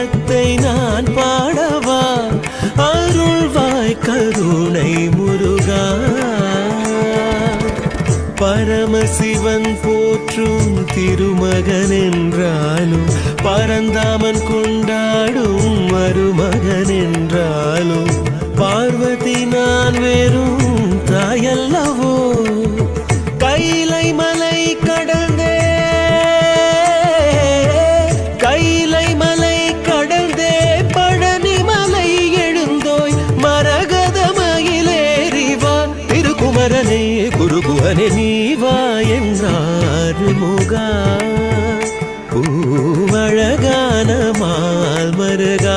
பாடத்தை நான் பாடவா அருள்வாய் கருணை முருகா பரமசிவன் போற்றும் திருமகன் என்றாலும் பரந்தாமன் கொண்டாடும் மருமகன் என்றாலும் பார்வதி நான் வெறும் தாயல்லவோ கைலை மலை கடந்தே கைலை மலை கடந்தே பழனி மலை எழுந்தோய் மரகத மயிலேறிவா திருக்குமரனே குருகுவனே நீவா என்றார் முகா பூவழகான மால் மருகா